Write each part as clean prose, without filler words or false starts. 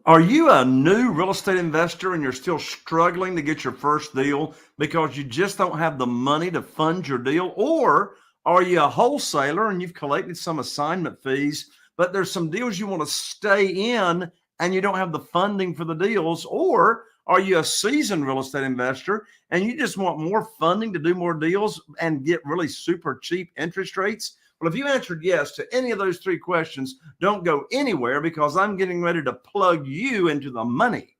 Are you a new real estate investor and you're still struggling to get your first deal because you just don't have the money to fund your deal? Or are you a wholesaler and you've collected some assignment fees, but there's some deals you want to stay in and you don't have the funding for the deals? Or are you a seasoned real estate investor and you just want more funding to do more deals and get really super cheap interest rates? Well, if you answered yes to any of those three questions, don't go anywhere because I'm getting ready to plug you into the money.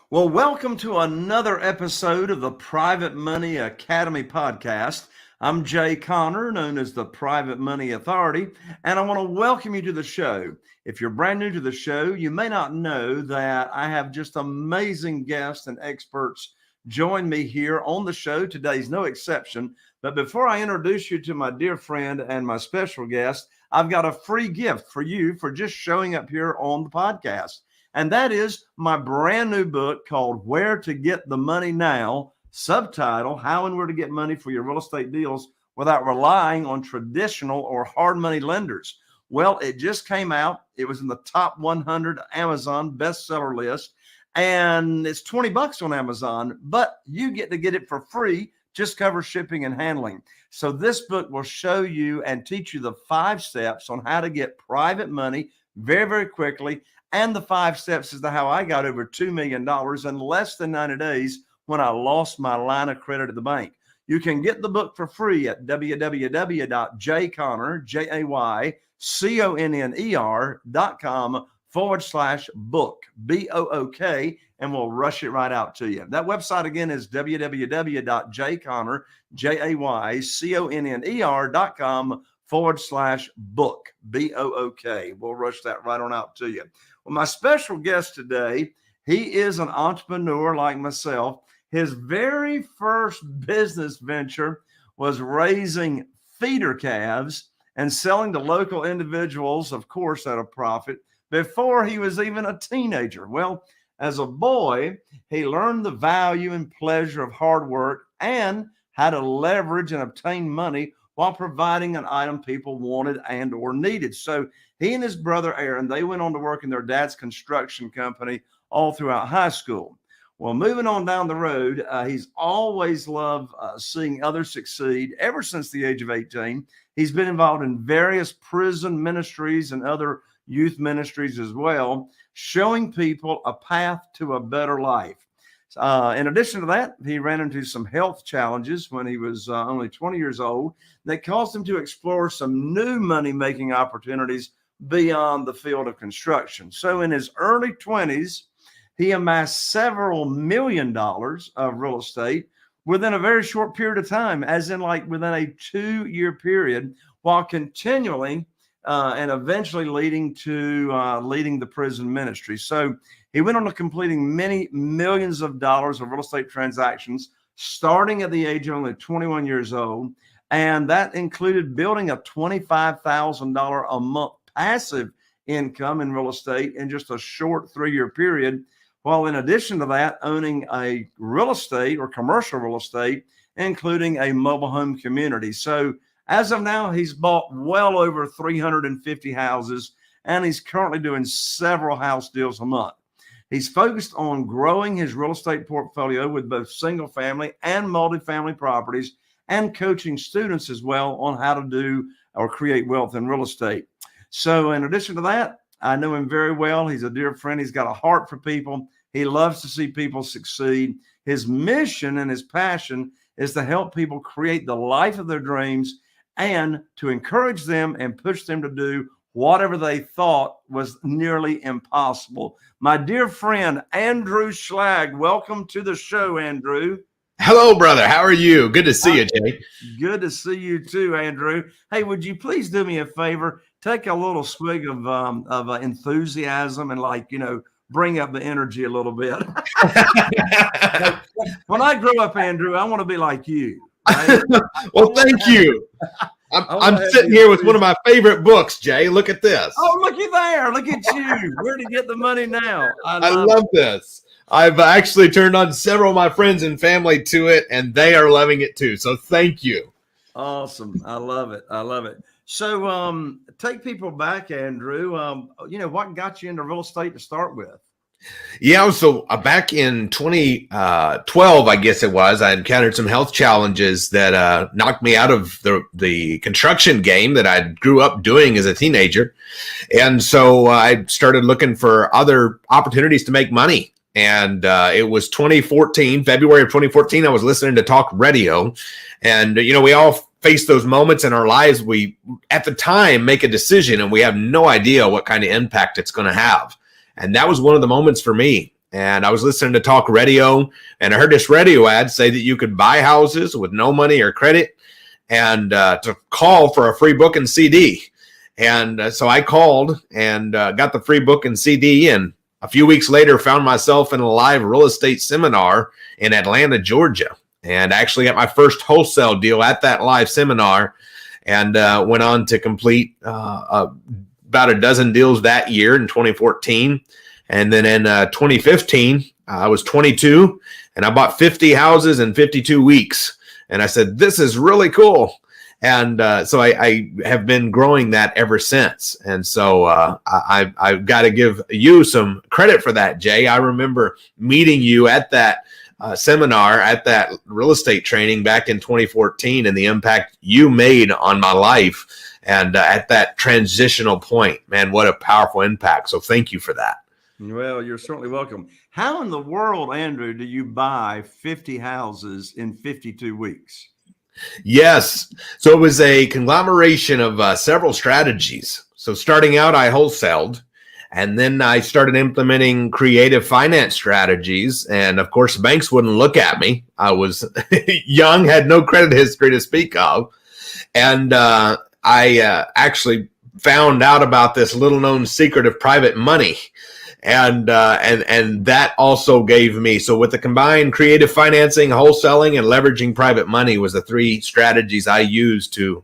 Well, welcome to another episode of the Private Money Academy podcast. I'm Jay Conner, known as the Private Money Authority, and I want to welcome you to the show. If you're brand new to the show, you may not know that I have just amazing guests and experts join me here on the show. Today's no exception. But before I introduce you to my dear friend and my special guest, I've got a free gift for you for just showing up here on the podcast. And that is my brand new book called Where to Get the Money Now, subtitle, How and Where to Get Money for Your Real Estate Deals Without Relying on Traditional or Hard Money Lenders. Well, it just came out. It was in the top 100 Amazon bestseller list, and it's $20 on Amazon, but you get to get it for free. Just cover shipping and handling. So this book will show you and teach you the 5 steps on how to get private money very, very quickly. And the 5 steps as to how I got over $2 million in less than 90 days when I lost my line of credit at the bank. You can get the book for free at www.jayconner.com/book, B-O-O-K, and we'll rush it right out to you. That website again is www.jayconner.com/book, B-O-O-K. We'll rush that right on out to you. Well, my special guest today, he is an entrepreneur like myself. His very first business venture was raising feeder calves and selling to local individuals, of course, at a profit, before he was even a teenager. Well, as a boy, he learned the value and pleasure of hard work and how to leverage and obtain money while providing an item people wanted and or needed. So he and his brother Aaron, they went on to work in their dad's construction company all throughout high school. Well, moving on down the road, he's always loved seeing others succeed. Ever since the age of 18, he's been involved in various prison ministries and other youth ministries as well, showing people a path to a better life. In addition to that, he ran into some health challenges when he was only 20 years old that caused him to explore some new money-making opportunities beyond the field of construction. So in his early 20s, he amassed several $1 million of real estate within a very short period of time, as in like within a 2-year period, while continually and eventually leading the prison ministry. So he went on to completing many millions of dollars of real estate transactions, starting at the age of only 21 years old. And that included building a $25,000 a month passive income in real estate in just a short 3-year period. While in addition to that, owning a real estate or commercial real estate, including a mobile home community. So as of now, he's bought well over 350 houses, and he's currently doing several house deals a month. He's focused on growing his real estate portfolio with both single family and multifamily properties, and coaching students as well on how to do or create wealth in real estate. So in addition to that, I know him very well. He's a dear friend. He's got a heart for people. He loves to see people succeed. His mission and his passion is to help people create the life of their dreams and to encourage them and push them to do whatever they thought was nearly impossible. My dear friend, Andrew Schlag, welcome to the show, Andrew. Hello, brother. How are you? Good to see you, Jay. Good to see you too, Andrew. Hey, would you please do me a favor? Take a little swig of enthusiasm and bring up the energy a little bit. When I grow up, Andrew, I want to be like you. Right? Well, thank you. I'm sitting here with one of my favorite books, Jay. Look at this. Oh, looky there. Look at you. Where to get the money now? I love this. I've actually turned on several of my friends and family to it, and they are loving it too. So thank you. Awesome. I love it. I love it. So take people back, Andrew. What got you into real estate to start with? Yeah, so back in 2012, I guess it was, I encountered some health challenges that knocked me out of the construction game that I grew up doing as a teenager. And so I started looking for other opportunities to make money. And it was 2014, February of 2014, I was listening to talk radio. And, we all face those moments in our lives. We, at the time, make a decision and we have no idea what kind of impact it's going to have. And that was one of the moments for me. And I was listening to talk radio and I heard this radio ad say that you could buy houses with no money or credit and to call for a free book and CD. And so I called and got the free book and CD, and a few weeks later found myself in a live real estate seminar in Atlanta, Georgia, and actually got my first wholesale deal at that live seminar, and went on to complete about a dozen deals that year in 2014. And then in 2015, I was 22 and I bought 50 houses in 52 weeks. And I said, this is really cool. And so I have been growing that ever since. And so I've got to give you some credit for that, Jay. I remember meeting you at that seminar, at that real estate training back in 2014, and the impact you made on my life. And at that transitional point, man, what a powerful impact. So thank you for that. Well, you're certainly welcome. How in the world, Andrew, do you buy 50 houses in 52 weeks? Yes. So it was a conglomeration of several strategies. So starting out, I wholesaled, and then I started implementing creative finance strategies. And of course, banks wouldn't look at me. I was young, had no credit history to speak of. And I actually found out about this little known secret of private money. And that also gave me, so with the combined creative financing, wholesaling, and leveraging private money was the three strategies I used to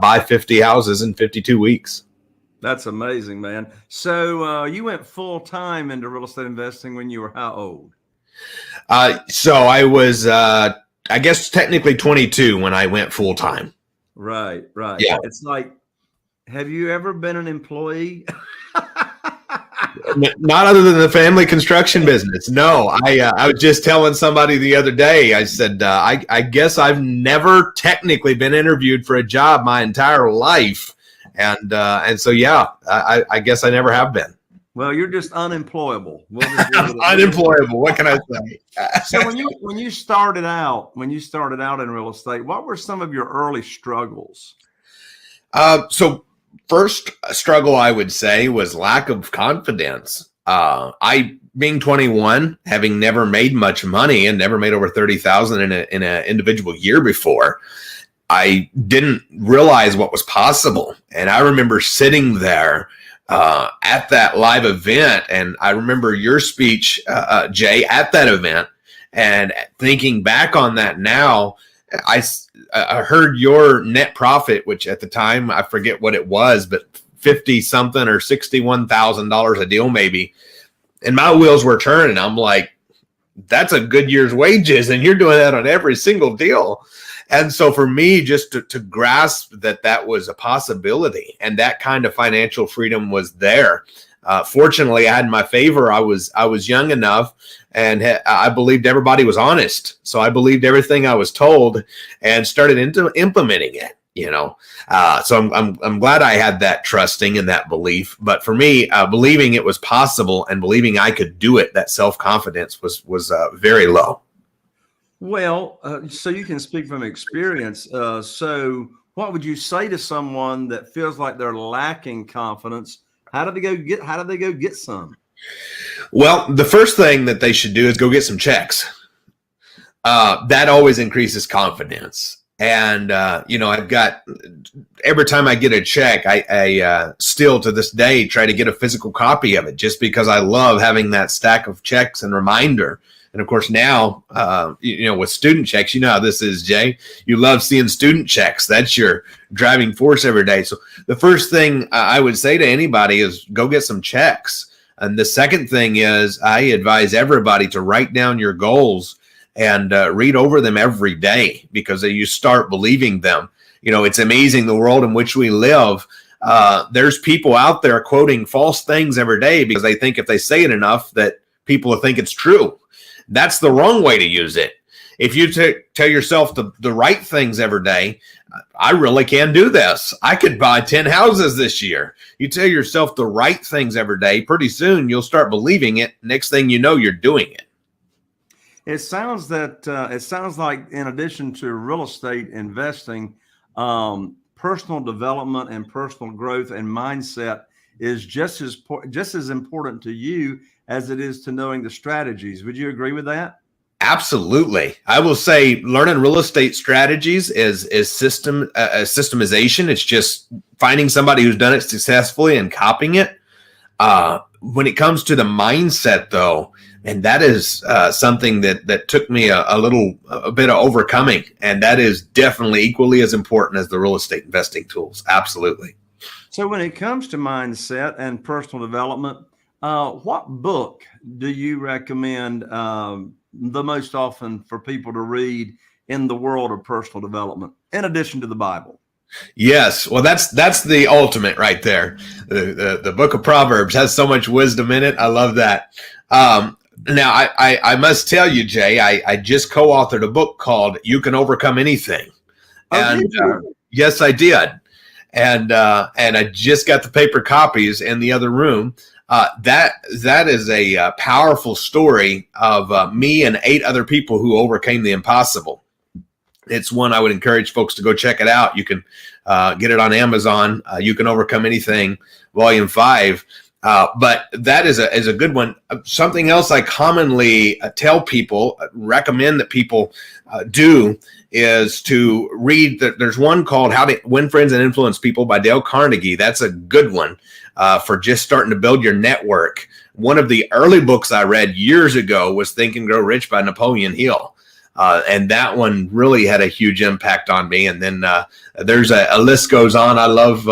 buy 50 houses in 52 weeks. That's amazing, man. So you went full time into real estate investing when you were how old? So I was, I guess, technically 22 when I went full time. Right. Yeah. It's like, have you ever been an employee? Not other than the family construction business. No, I was just telling somebody the other day, I said, I guess I've never technically been interviewed for a job my entire life. And so, yeah, I guess I never have been. Well, you're just unemployable. Unemployable. What can I say? So when you started out in real estate, what were some of your early struggles? So first struggle, I would say, was lack of confidence. I, being 21, having never made much money and never made over 30,000 in an individual year before, I didn't realize what was possible. And I remember sitting there at that live event, and I remember your speech, Jay, at that event, and thinking back on that now, I heard your net profit, which at the time, I forget what it was, but 50 something or $61,000 a deal maybe. And my wheels were turning. I'm like, that's a good year's wages. And you're doing that on every single deal. And so for me, just to grasp that was a possibility and that kind of financial freedom was there. Fortunately, I had in my favor. I was young enough, and I believed everybody was honest. So I believed everything I was told and started into implementing it. So I'm glad I had that trusting and that belief. But for me, believing it was possible and believing I could do it, that self-confidence was very low. Well, so you can speak from experience. So what would you say to someone that feels like they're lacking confidence? How do they go get some? Well, the first thing that they should do is go get some checks. That always increases confidence. And, I've got, every time I get a check, I still to this day try to get a physical copy of it just because I love having that stack of checks and reminder And of course, now, with student checks, you know how this is, Jay. You love seeing student checks. That's your driving force every day. So the first thing I would say to anybody is go get some checks. And the second thing is I advise everybody to write down your goals and read over them every day, because you start believing them. It's amazing the world in which we live. There's people out there quoting false things every day because they think if they say it enough that people will think it's true. That's the wrong way to use it. If you tell yourself the right things every day, I really can do this. I could buy 10 houses this year. You tell yourself the right things every day, pretty soon you'll start believing it. Next thing you know, you're doing it. It sounds like in addition to real estate investing, personal development and personal growth and mindset is just as important to you as it is to knowing the strategies. Would you agree with that? Absolutely. I will say learning real estate strategies is systemization. It's just finding somebody who's done it successfully and copying it. When it comes to the mindset, though, and that is something that took me a bit of overcoming, and that is definitely equally as important as the real estate investing tools. Absolutely. So when it comes to mindset and personal development, what book do you recommend the most often for people to read in the world of personal development, in addition to the Bible? Yes. Well, that's the ultimate right there. The book of Proverbs has so much wisdom in it. I love that. Now, I must tell you, Jay, I just co-authored a book called You Can Overcome Anything. And yes, I did. And I just got the paper copies in the other room. That is a powerful story of me and 8 other people who overcame the impossible. It's one I would encourage folks to go check it out. You can get it on Amazon. You Can Overcome Anything, Volume 5. But that is a good one. Something else I commonly tell people, recommend that people do, is to read. There's one called How to Win Friends and Influence People by Dale Carnegie. That's a good one for just starting to build your network. One of the early books I read years ago was Think and Grow Rich by Napoleon Hill. And that one really had a huge impact on me. And then there's a list goes on. I love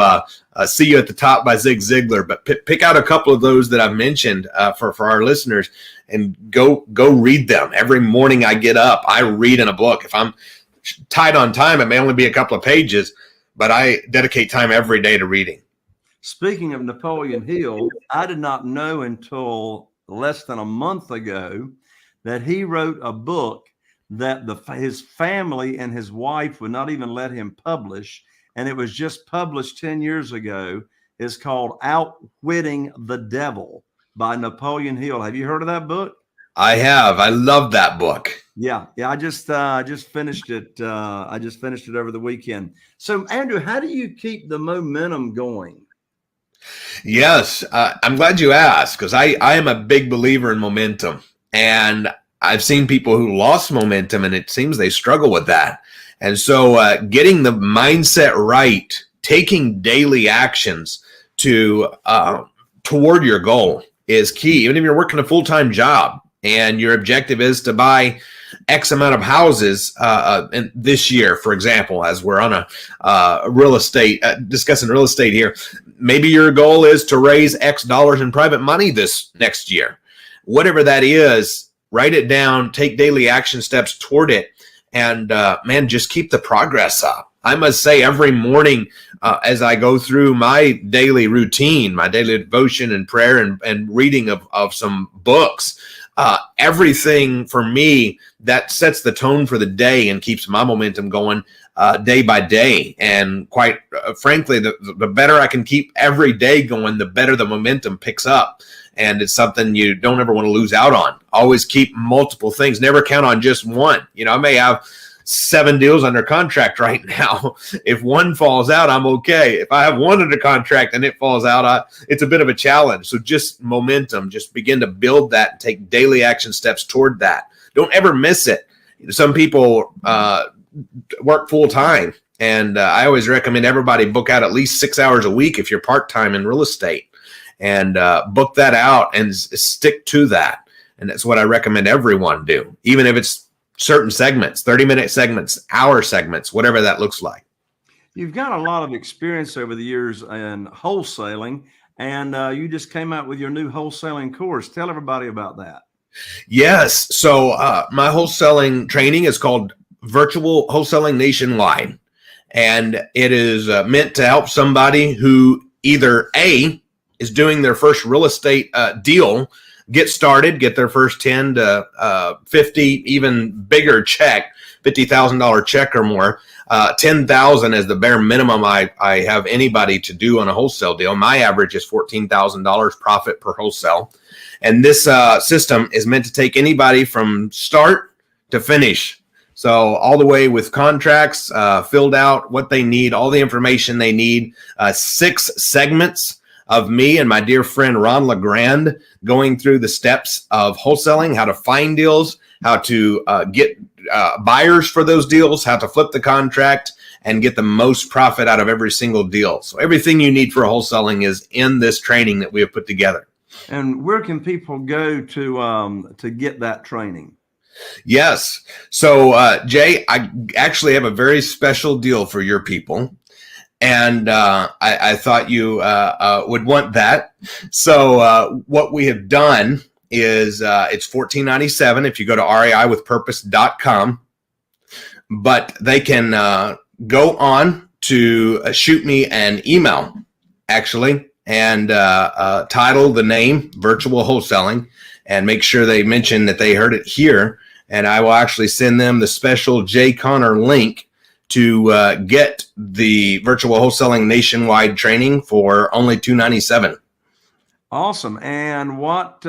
See You at the Top by Zig Ziglar, but pick out a couple of those that I've mentioned for our listeners and go read them. Every morning I get up, I read in a book. If I'm tight on time, it may only be a couple of pages, but I dedicate time every day to reading. Speaking of Napoleon Hill, I did not know until less than a month ago that he wrote a book that his family and his wife would not even let him publish. And it was just published 10 years ago. It's called Outwitting the Devil by Napoleon Hill. Have you heard of that book? I have. I love that book. Yeah. I just finished it. I just finished it over the weekend. So, Andrew, how do you keep the momentum going? Yes. I'm glad you asked, because I am a big believer in momentum. And I've seen people who lost momentum, and it seems they struggle with that. And so getting the mindset right, taking daily actions toward your goal is key. Even if you're working a full-time job and your objective is to buy X amount of houses in this year, for example, as we're on a real estate, discussing real estate here, maybe your goal is to raise X dollars in private money this next year. Whatever that is, write it down, take daily action steps toward it, and just keep the progress up. I must say, every morning as I go through my daily routine, my daily devotion and prayer and reading of some books, everything for me that sets the tone for the day and keeps my momentum going day by day. And quite frankly, the better I can keep every day going, the better the momentum picks up. And it's something you don't ever want to lose out on. Always keep multiple things. Never count on just one. I may have 7 deals under contract right now. If one falls out, I'm okay. If I have one under contract and it falls out, it's a bit of a challenge. So just momentum, just begin to build that and take daily action steps toward that. Don't ever miss it. Some people work full time, and I always recommend everybody book out at least 6 hours a week if you're part-time in real estate. And book that out and stick to that. And that's what I recommend everyone do, even if it's certain segments, 30-minute segments, hour segments, whatever that looks like. You've got a lot of experience over the years in wholesaling, and you just came out with your new wholesaling course. Tell everybody about that. Yes. So my wholesaling training is called Virtual Wholesaling Nationwide. And it is meant to help somebody who either A, is doing their first real estate deal, get started, get their first 10 to 50, even bigger check, $50,000 check or more. 10,000 is the bare minimum I have anybody to do on a wholesale deal. My average is $14,000 profit per wholesale. And this system is meant to take anybody from start to finish. So all the way with contracts filled out, what they need, all the information they need, 6 segments of me and my dear friend Ron LeGrand going through the steps of wholesaling, how to find deals, how to get buyers for those deals, how to flip the contract, and get the most profit out of every single deal. So everything you need for wholesaling is in this training that we have put together. And where can people go to get that training? Yes. So, Jay, I actually have a very special deal for your people. And I thought you would want that. So what we have done is it's $14.97 if you go to reiwithpurpose.com. But they can go on to shoot me an email, actually, and title the name Virtual Wholesaling, and make sure they mention that they heard it here. And I will actually send them the special Jay Connor link to get the Virtual Wholesaling Nationwide training for only $297. Awesome. And what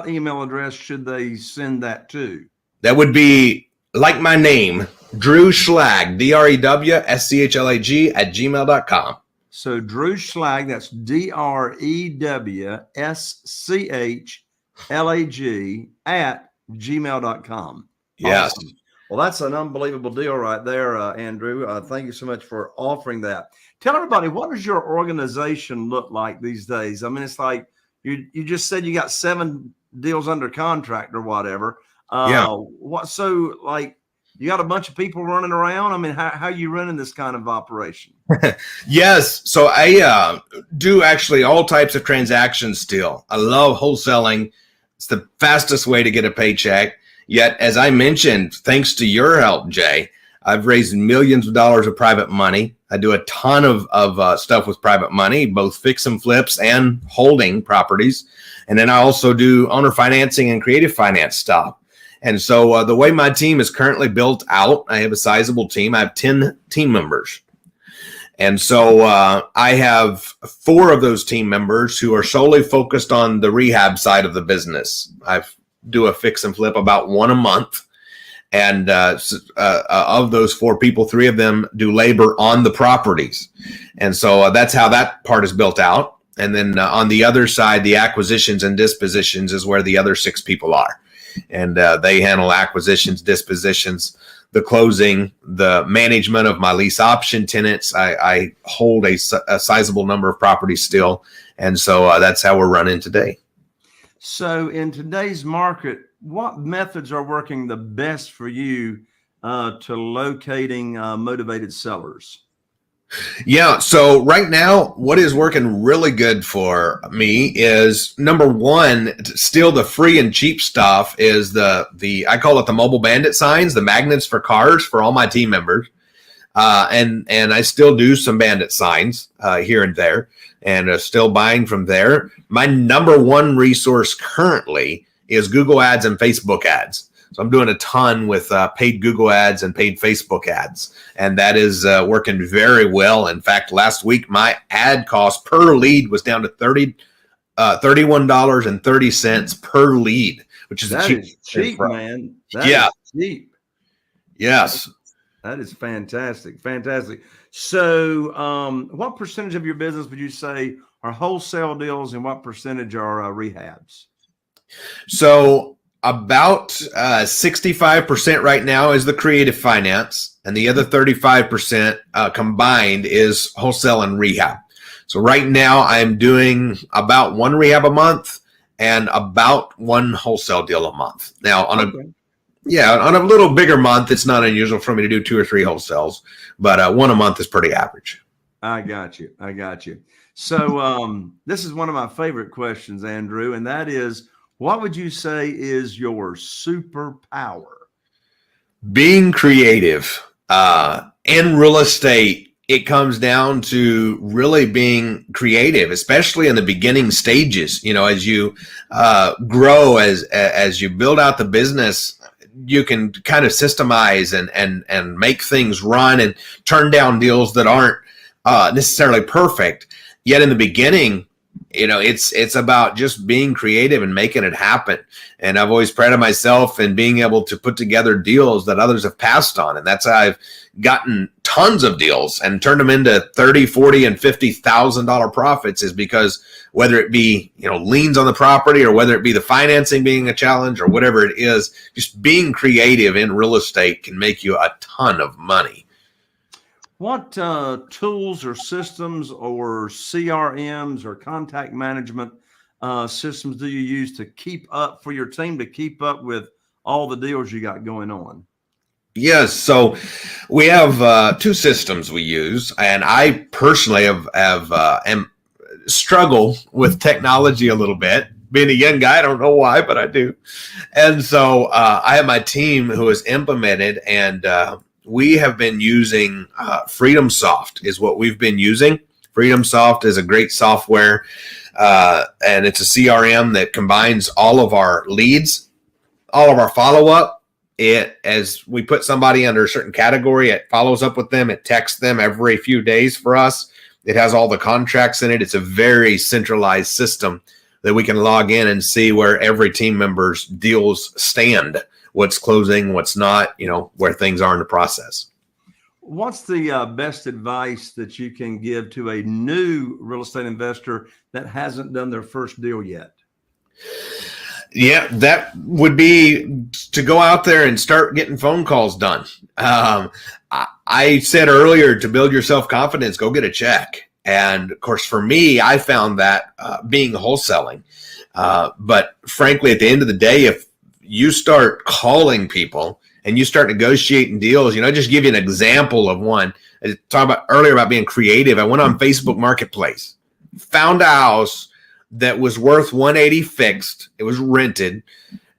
email address should they send that to? That would be like my name, Drew Schlag, DREWSCHLAG @gmail.com. So Drew Schlag, that's DREWSCHLAG @gmail.com. Yes. Awesome. Well, that's an unbelievable deal right there, Andrew. Thank you so much for offering that. Tell everybody, what does your organization look like these days? I mean, it's like you just said you got 7 deals under contract or whatever. So like you got a bunch of people running around? I mean, how are you running this kind of operation? Yes. So I do actually all types of transactions still. I love wholesaling. It's the fastest way to get a paycheck. Yet, as I mentioned, thanks to your help, Jay, I've raised millions of dollars of private money. I do a ton of stuff with private money, both fix and flips and holding properties. And then I also do owner financing and creative finance stuff. And so the way my team is currently built out, I have a sizable team. I have 10 team members. And so I have 4 of those team members who are solely focused on the rehab side of the business. I do a fix and flip about 1 a month. And of those 4 people, 3 of them do labor on the properties. And so that's how that part is built out. And then on the other side, the acquisitions and dispositions is where the other 6 people are. And they handle acquisitions, dispositions, the closing, the management of my lease option tenants. I hold a sizable number of properties still. And so that's how we're running today. So in today's market, what methods are working the best for you to locating motivated sellers? Yeah. So right now, what is working really good for me is, number one, still the free and cheap stuff is the I call it the mobile bandit signs, the magnets for cars for all my team members. And I still do some bandit signs here and there, and still buying from there. My number one resource currently is Google ads and Facebook ads. So I'm doing a ton with paid Google ads and paid Facebook ads, and that is working very well. In fact, last week, my ad cost per lead was down to $31.30 per lead, which is cheap, man. That is cheap. Yes. That is fantastic. Fantastic. So what percentage of your business would you say are wholesale deals, and what percentage are rehabs? So about 65% right now is the creative finance, and the other 35% combined is wholesale and rehab. So right now I'm doing about 1 rehab a month and about one wholesale deal a month. Now, on Okay. on a little bigger month, it's not unusual for me to do 2 or 3 wholesales, but one a month is pretty average. I got you. I got you. So this is one of my favorite questions, Andrew, and that is, what would you say is your superpower? Being creative in real estate, it comes down to really being creative, especially in the beginning stages. You know, as you grow, as you build out the business, you can kind of systemize and make things run and turn down deals that aren't necessarily perfect. Yet in the beginning, you know, it's about just being creative and making it happen. And I've always prided myself in being able to put together deals that others have passed on. And that's how I've gotten tons of deals and turned them into $30, $40, and $50,000 profits, is because whether it be, you know, liens on the property, or whether it be the financing being a challenge, or whatever it is, just being creative in real estate can make you a ton of money. What tools or systems or CRMs or contact management systems do you use to keep up for your team, to keep up with all the deals you got going on? Yes, so we have 2 systems we use, and I personally am struggle with technology a little bit. Being a young guy, I don't know why, but I do. And so I have my team who has implemented, and we have been using FreedomSoft is what we've been using. FreedomSoft is a great software, and it's a CRM that combines all of our leads, all of our follow-up. As we put somebody under a certain category, it follows up with them. It texts them every few days for us. It has all the contracts in it. It's a very centralized system that we can log in and see where every team member's deals stand, what's closing, what's not, you know, where things are in the process. What's the best advice that you can give to a new real estate investor that hasn't done their first deal yet? Yeah, that would be to go out there and start getting phone calls done. I said earlier, to build your self-confidence, go get a check. And of course, for me, I found that being wholesaling. But frankly, at the end of the day, if you start calling people and you start negotiating deals, you know, just give you an example of one. I talked about earlier about being creative. I went on Facebook Marketplace, found a house that was worth 180 fixed. It was rented.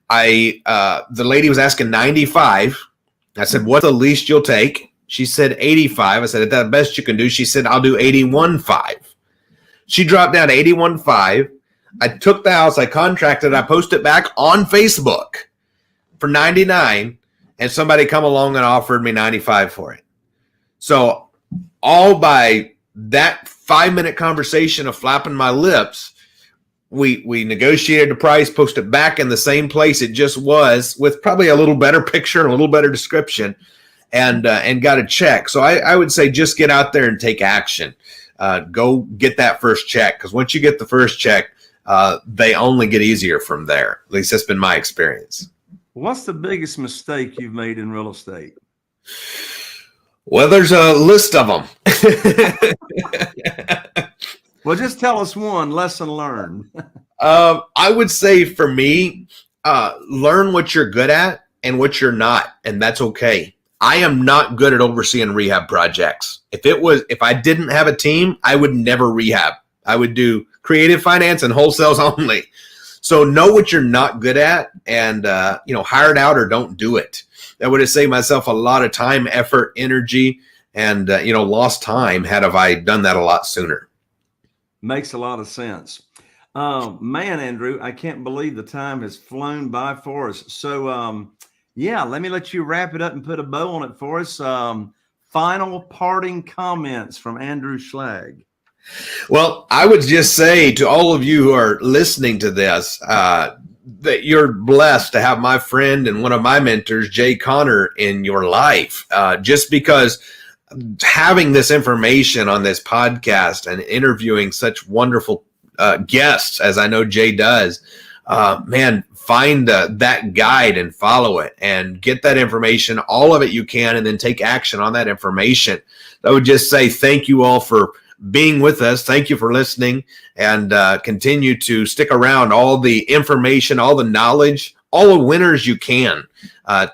The lady was asking 95. I said, "What's the least you'll take?" She said 85. I said, "At the best you can do." She said, "I'll do 81.5." She dropped down to 81.5. I took the house, I contracted, I posted it back on Facebook for 99, and somebody come along and offered me 95 for it. So all by that 5-minute conversation of flapping my lips, we negotiated the price, posted it back in the same place it just was, with probably a little better picture and a little better description, and got a check. So I would say just get out there and take action. Go get that first check, because once you get the first check, they only get easier from there. At least that's been my experience. What's the biggest mistake you've made in real estate? Well, there's a list of them. Well, just tell us one lesson learned. I would say for me, learn what you're good at and what you're not, and that's okay. I am not good at overseeing rehab projects. If I didn't have a team, I would never rehab. I would do creative finance and wholesales only. So know what you're not good at, and hire it out or don't do it. That would have saved myself a lot of time, effort, energy, and lost time had I done that a lot sooner. Makes a lot of sense. Man, Andrew, I can't believe the time has flown by for us. So, let me let you wrap it up and put a bow on it for us. Final parting comments from Andrew Schlag. Well, I would just say to all of you who are listening to this, that you're blessed to have my friend and one of my mentors, Jay Connor, in your life. Just because having this information on this podcast and interviewing such wonderful guests, as I know Jay does, find that guide and follow it and get that information, all of it you can, and then take action on that information. I would just say thank you all for being with us. Thank you for listening, and continue to stick around. All the information, all the knowledge, all the winners you can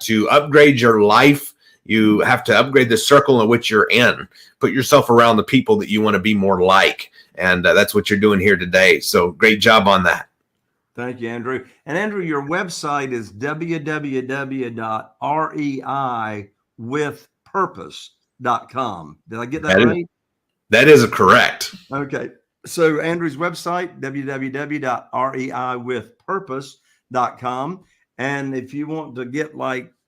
to upgrade your life. You have to upgrade the circle in which you're in. Put yourself around the people that you want to be more like. And that's what you're doing here today. So great job on that. Thank you, Andrew. And Andrew, your website is www.reiwithpurpose.com. Did I get that right? That is correct. Okay. So Andrew's website, www.reiwithpurpose.com. And if you want to get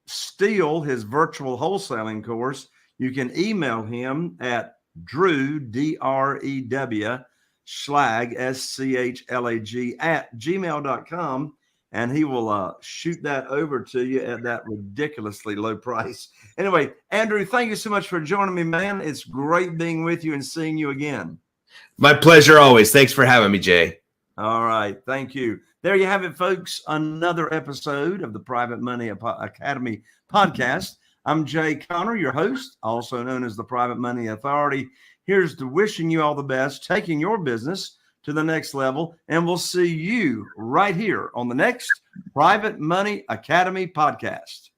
steal his virtual wholesaling course, you can email him at Drew, D-R-E-W, Schlag, S-C-H-L-A-G, at gmail.com. And he will shoot that over to you at that ridiculously low price. Anyway, Andrew, thank you so much for joining me, man. It's great being with you and seeing you again. My pleasure always. Thanks for having me, Jay. All right. Thank you. There you have it, folks. Another episode of the Private Money Academy podcast. I'm Jay Conner, your host, also known as the Private Money Authority. Here's to wishing you all the best, taking your business to the next level, and we'll see you right here on the next Private Money Academy podcast.